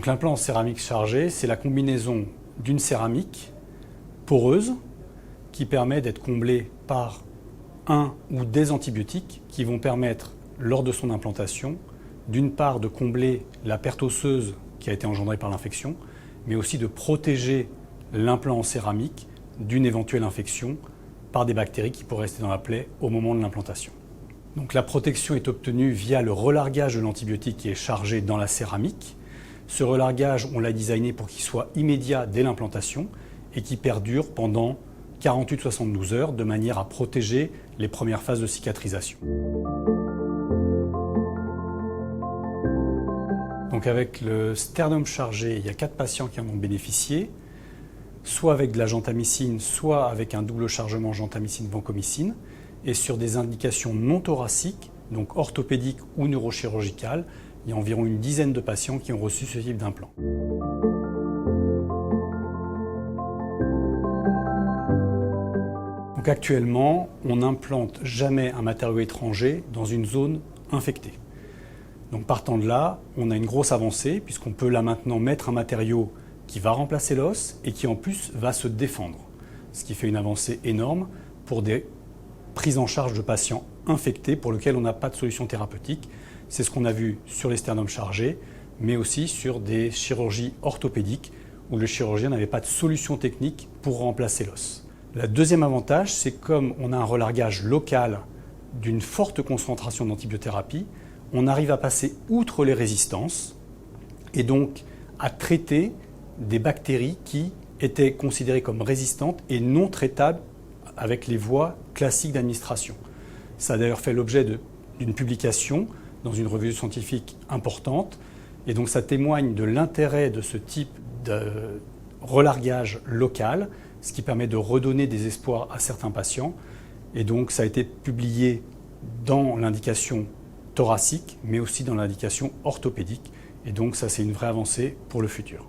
l'implant en céramique chargée, c'est la combinaison d'une céramique poreuse qui permet d'être comblée par un ou des antibiotiques qui vont permettre, lors de son implantation, d'une part de combler la perte osseuse qui a été engendrée par l'infection, mais aussi de protéger l'implant en céramique d'une éventuelle infection par des bactéries qui pourraient rester dans la plaie au moment de l'implantation. Donc la protection est obtenue via le relargage de l'antibiotique qui est chargé dans la céramique. Ce relargage, on l'a designé pour qu'il soit immédiat dès l'implantation et qui perdure pendant 48-72 heures de manière à protéger les premières phases de cicatrisation. Donc avec le sternum chargé, il y a 4 patients qui en ont bénéficié, soit avec de la gentamicine, soit avec un double chargement gentamicine-vancomycine, et sur des indications non thoraciques, donc orthopédiques ou neurochirurgicales, il y a environ une dizaine de patients qui ont reçu ce type d'implant. Donc actuellement, on n'implante jamais un matériau étranger dans une zone infectée. Donc partant de là, on a une grosse avancée puisqu'on peut là maintenant mettre un matériau qui va remplacer l'os et qui en plus va se défendre. Ce qui fait une avancée énorme pour des prises en charge de patients infectés pour lesquels on n'a pas de solution thérapeutique. C'est ce qu'on a vu sur les sternums chargés, mais aussi sur des chirurgies orthopédiques où le chirurgien n'avait pas de solution technique pour remplacer l'os. Le deuxième avantage, c'est comme on a un relargage local d'une forte concentration d'antibiothérapie, on arrive à passer outre les résistances et donc à traiter des bactéries qui étaient considérées comme résistantes et non traitables avec les voies classiques d'administration. Ça a d'ailleurs fait l'objet d'une publication dans une revue scientifique importante et donc ça témoigne de l'intérêt de ce type de relargage local, ce qui permet de redonner des espoirs à certains patients et donc ça a été publié dans l'indication thoracique mais aussi dans l'indication orthopédique et donc ça c'est une vraie avancée pour le futur.